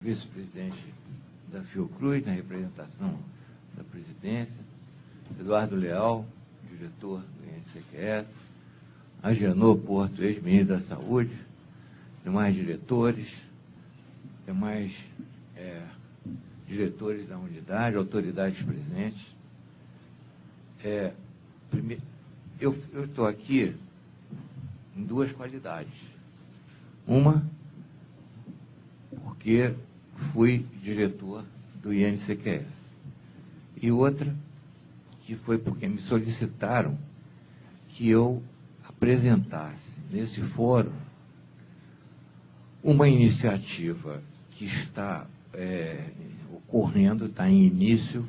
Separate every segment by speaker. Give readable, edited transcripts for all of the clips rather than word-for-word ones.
Speaker 1: vice-presidente da Fiocruz, na representação da presidência, Eduardo Leal, diretor do INCQS, Agenor Porto, ex-ministro da Saúde, demais diretores, demais diretores da unidade, autoridades presentes. Eu estou aqui em duas qualidades. Uma, porque fui diretor do INCQS. E outra, que foi porque me solicitaram que eu apresentasse nesse fórum uma iniciativa que está ocorrendo, está em início,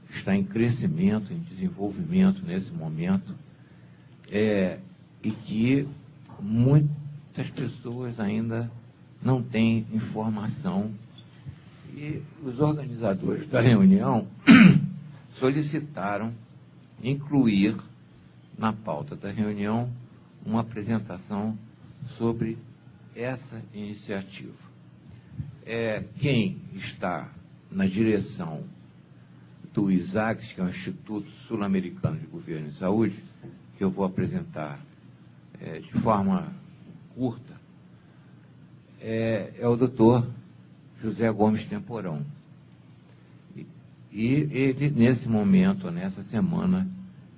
Speaker 1: está em crescimento, em desenvolvimento nesse momento, e que muitas pessoas ainda não têm informação. E os organizadores da reunião solicitaram incluir na pauta da reunião uma apresentação sobre essa iniciativa. Quem está na direção do ISAGS, que é o Instituto Sul-Americano de Governo e Saúde, que eu vou apresentar de forma curta, é o doutor José Gomes Temporão. E ele, nesse momento, nessa semana,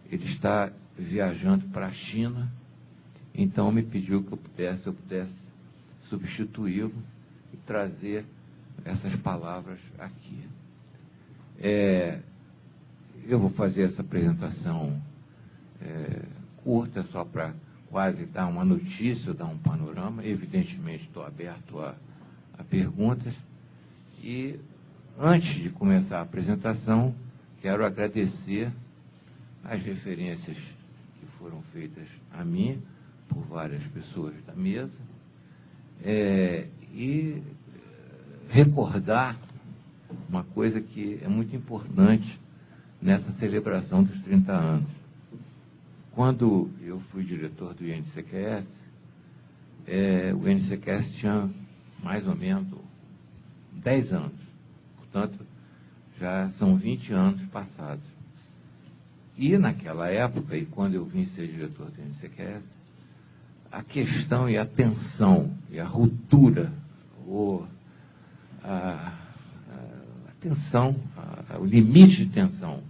Speaker 1: ele está viajando para a China, então me pediu que se eu pudesse substituí-lo e trazer essas palavras aqui. Eu vou fazer essa apresentação curta, só para quase dar uma notícia, dar um panorama. Evidentemente, estou aberto a perguntas. E, antes de começar a apresentação, quero agradecer as referências que foram feitas a mim por várias pessoas da mesa e recordar uma coisa que é muito importante nessa celebração dos 30 anos. Quando eu fui diretor do INCQS, o INCQS tinha mais ou menos 10 anos. Portanto, já são 20 anos passados. E naquela época, e quando eu vim ser diretor do INCQS, a questão e a tensão e a ruptura, o limite de tensão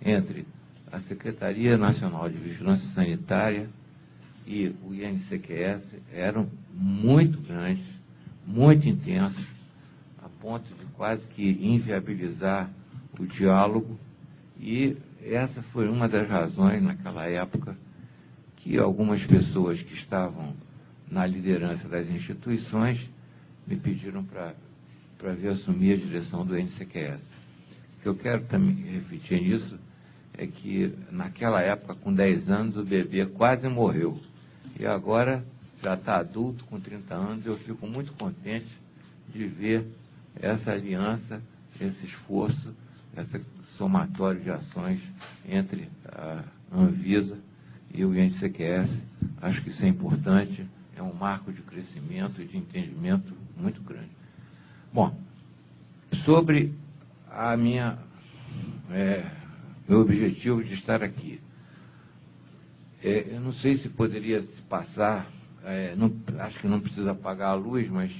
Speaker 1: entre a Secretaria Nacional de Vigilância Sanitária e o INCQS eram muito grandes, muito intensos, a ponto de quase que inviabilizar o diálogo. E essa foi uma das razões, naquela época, que algumas pessoas que estavam na liderança das instituições me pediram para vir assumir a direção do INCQS. O que eu quero também refletir nisso é que, naquela época, com 10 anos, o bebê quase morreu. E agora já está adulto, com 30 anos. Eu fico muito contente de ver essa aliança, esse esforço, esse somatório de ações entre a Anvisa e o INCQS. Acho que isso é importante, é um marco de crescimento e de entendimento muito grande. Bom, sobre a meu objetivo de estar aqui. Eu não sei se poderia se passar, acho que não precisa apagar a luz, mas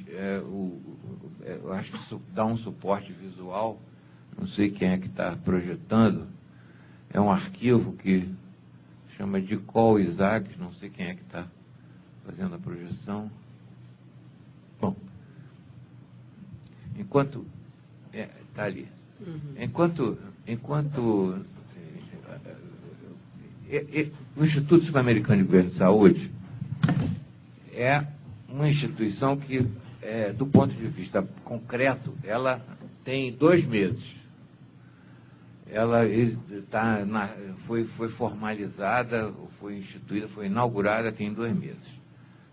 Speaker 1: eu acho que isso dá um suporte visual, não sei quem é que está projetando, é um arquivo que chama de Call Isaac, não sei quem é que está fazendo a projeção. Bom, enquanto... está ali. Enquanto o Instituto Sul-Americano de Governo de Saúde é uma instituição que, do ponto de vista concreto, ela tem 2 meses. Ela foi formalizada, foi instituída, foi inaugurada tem 2 meses.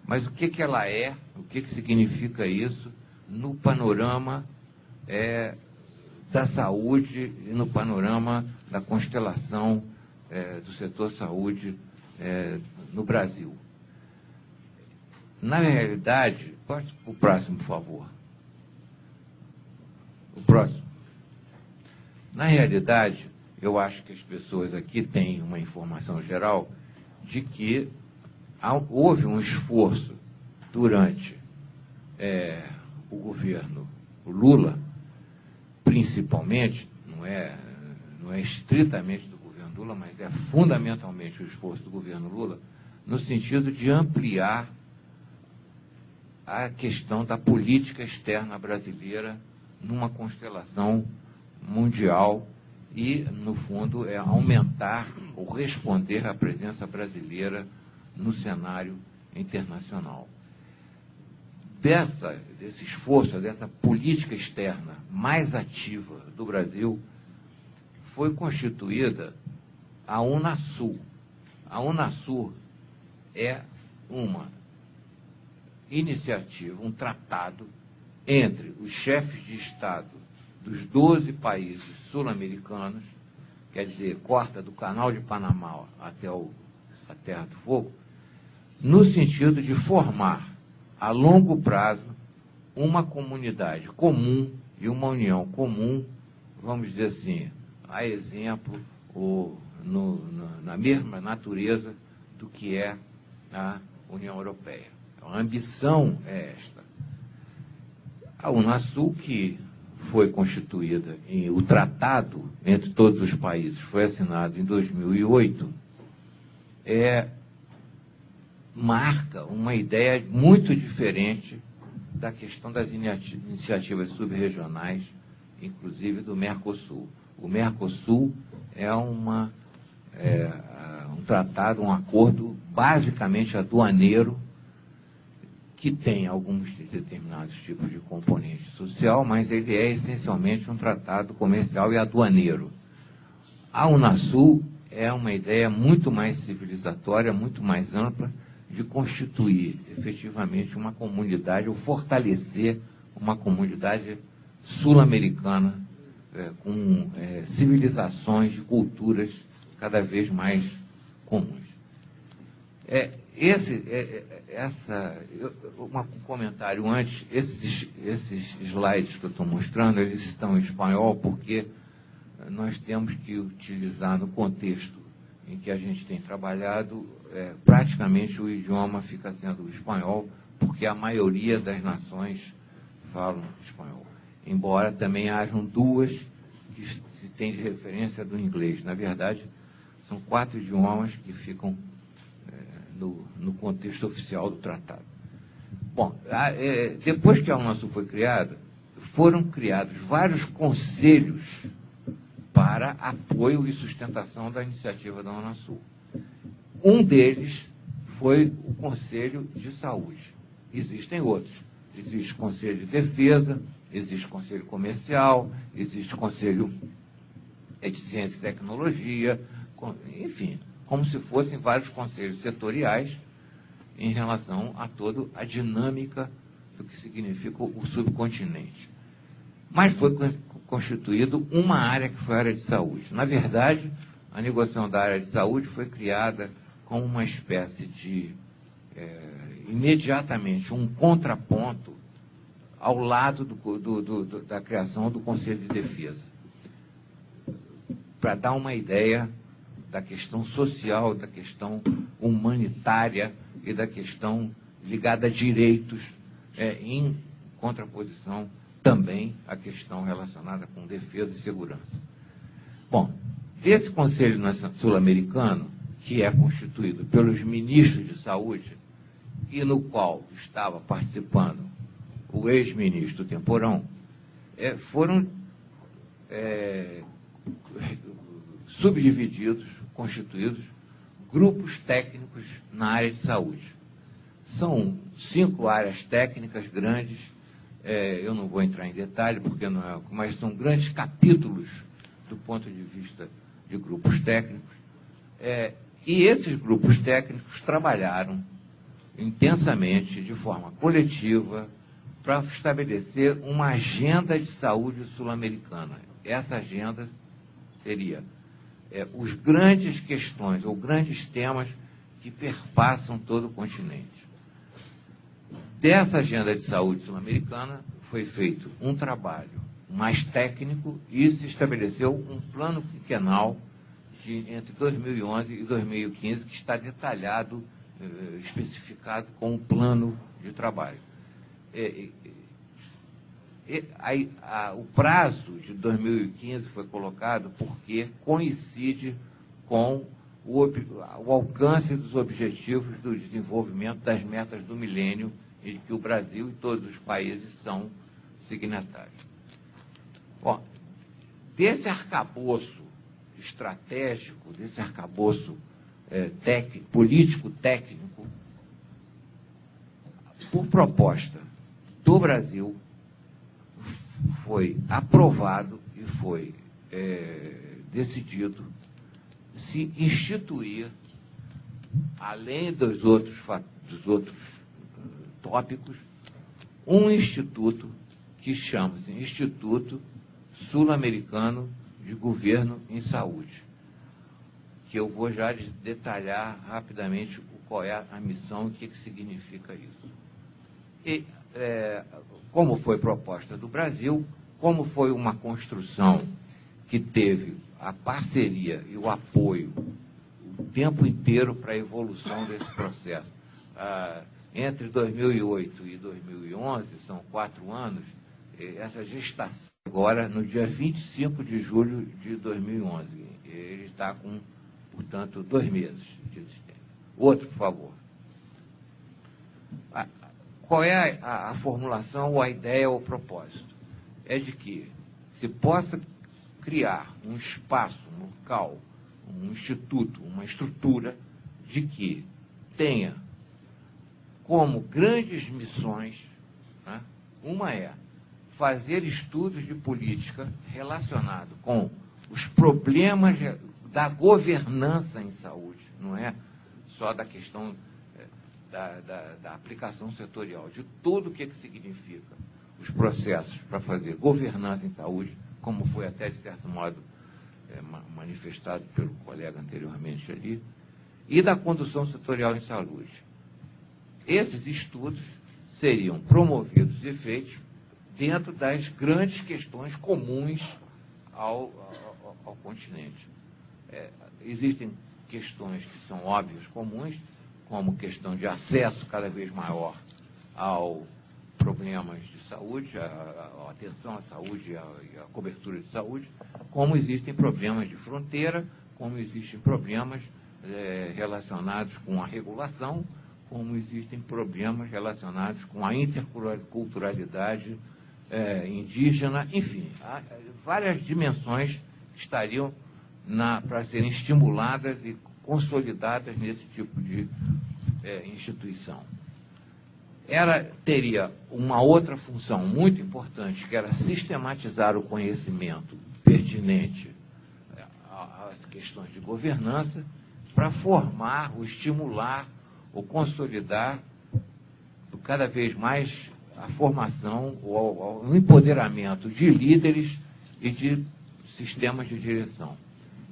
Speaker 1: Mas o que ela é, o que significa isso no panorama da saúde e no panorama da constelação do setor saúde no Brasil? Na realidade, pode o próximo, por favor. O próximo. Na realidade, eu acho que as pessoas aqui têm uma informação geral de que houve um esforço durante o governo Lula, principalmente, não é estritamente do governo Lula, mas é fundamentalmente o esforço do governo Lula, no sentido de ampliar a questão da política externa brasileira numa constelação mundial e, no fundo, aumentar ou responder à presença brasileira no cenário internacional. Desse esforço, dessa política externa mais ativa do Brasil, foi constituída a Unasul. A Unasul é uma iniciativa, um tratado entre os chefes de Estado dos 12 países sul-americanos, quer dizer, corta do Canal de Panamá até a Terra do Fogo, no sentido de formar, a longo prazo, uma comunidade comum e uma união comum, vamos dizer assim, a exemplo ou na mesma natureza do que é a União Europeia. A ambição é esta. A Unasul, que foi constituída, o tratado entre todos os países foi assinado em 2008, marca uma ideia muito diferente da questão das iniciativas subregionais, inclusive do Mercosul. O Mercosul é um tratado, um acordo basicamente aduaneiro, que tem alguns determinados tipos de componente social, mas ele é essencialmente um tratado comercial e aduaneiro. A Unasul é uma ideia muito mais civilizatória, muito mais ampla, de constituir efetivamente uma comunidade, ou fortalecer uma comunidade sul-americana com civilizações e culturas cada vez mais comuns. Um comentário antes, esses slides que eu estou mostrando, eles estão em espanhol porque nós temos que utilizar no contexto em que a gente tem trabalhado, praticamente o idioma fica sendo o espanhol, porque a maioria das nações falam espanhol. Embora também hajam duas que se tem de referência do inglês. Na verdade, são 4 idiomas que ficam no contexto oficial do tratado. Bom, depois que a Unasul foi criada, foram criados vários conselhos para apoio e sustentação da iniciativa da Unasul. Um deles foi o Conselho de Saúde. Existem outros. Existe Conselho de Defesa, existe Conselho Comercial, existe Conselho de Ciência e Tecnologia, enfim, como se fossem vários conselhos setoriais em relação a toda a dinâmica do que significa o subcontinente. Mas foi constituído uma área que foi a área de saúde. Na verdade, a negociação da área de saúde foi criada como uma espécie de, imediatamente, um contraponto ao lado da criação do Conselho de Defesa, para dar uma ideia da questão social, da questão humanitária e da questão ligada a direitos, em contraposição também à questão relacionada com defesa e segurança. Bom, desse Conselho Sul-Americano, que é constituído pelos ministros de saúde, e no qual estava participando o ex-ministro Temporão, foram subdivididos, constituídos, grupos técnicos na área de saúde. São 5 áreas técnicas grandes, eu não vou entrar em detalhe, porque não é, mas são grandes capítulos do ponto de vista de grupos técnicos, e esses grupos técnicos trabalharam intensamente, de forma coletiva, para estabelecer uma agenda de saúde sul-americana. Essa agenda seria os grandes questões ou grandes temas que perpassam todo o continente. Dessa agenda de saúde sul-americana foi feito um trabalho mais técnico e se estabeleceu um plano quinquenal entre 2011 e 2015, que está detalhado, especificado com um plano de trabalho. O prazo de 2015 foi colocado porque coincide com o alcance dos objetivos do desenvolvimento das metas do milênio, em que o Brasil e todos os países são signatários. Bom, desse arcabouço estratégico, desse arcabouço político-técnico, por proposta do Brasil, foi aprovado e foi decidido se instituir, além dos outros tópicos, um instituto que chama-se Instituto Sul-Americano de Governo em Saúde, que eu vou já detalhar rapidamente qual é a missão e o que significa isso. E, como foi proposta do Brasil, como foi uma construção que teve a parceria e o apoio o tempo inteiro para a evolução desse processo. Entre 2008 e 2011, são 4 anos, essa gestação agora, no dia 25 de julho de 2011, ele está com, portanto, 2 meses de existência. Outro, por favor. Qual é a formulação, ou a ideia, ou o propósito? É de que se possa criar um espaço, um local, um instituto, uma estrutura de que tenha como grandes missões, né, uma é fazer estudos de política relacionados com os problemas da governança em saúde, não é só da questão da aplicação setorial, de tudo o que significa os processos para fazer governança em saúde, como foi até, de certo modo, manifestado pelo colega anteriormente ali, e da condução setorial em saúde. Esses estudos seriam promovidos e feitos dentro das grandes questões comuns ao continente. Existem questões que são óbvias, comuns, como questão de acesso cada vez maior ao problemas de saúde, a atenção à saúde e a cobertura de saúde, como existem problemas de fronteira, como existem problemas relacionados com a regulação, como existem problemas relacionados com a interculturalidade indígena, enfim, há várias dimensões que estariam para serem estimuladas e consolidadas nesse tipo de instituição. Teria uma outra função muito importante, que era sistematizar o conhecimento pertinente às questões de governança, para formar, ou estimular, ou consolidar cada vez mais a formação, o empoderamento de líderes e de sistemas de direção.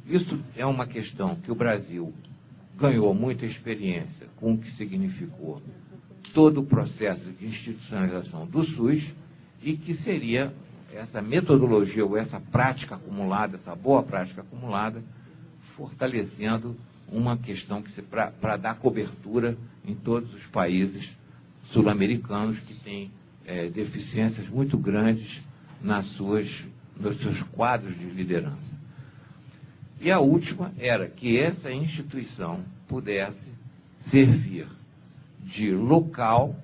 Speaker 1: Isso é uma questão que o Brasil ganhou muita experiência com o que significou todo o processo de institucionalização do SUS, e que seria essa metodologia ou essa prática acumulada, essa boa prática acumulada, fortalecendo uma questão para dar cobertura em todos os países sul-americanos que têm deficiências muito grandes nos seus quadros de liderança. E a última era que essa instituição pudesse servir de local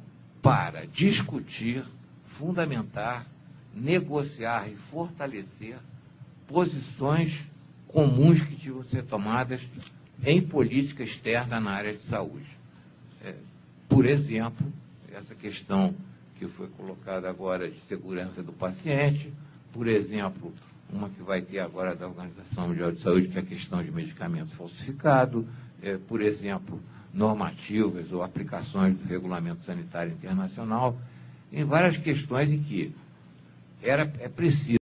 Speaker 1: para discutir, fundamentar, negociar e fortalecer posições comuns que tinham que ser tomadas em política externa na área de saúde. Por exemplo, essa questão que foi colocada agora de segurança do paciente, por exemplo, uma que vai ter agora da Organização Mundial de Saúde, que é a questão de medicamento falsificado, por exemplo, normativas ou aplicações do Regulamento Sanitário Internacional, em várias questões em que é preciso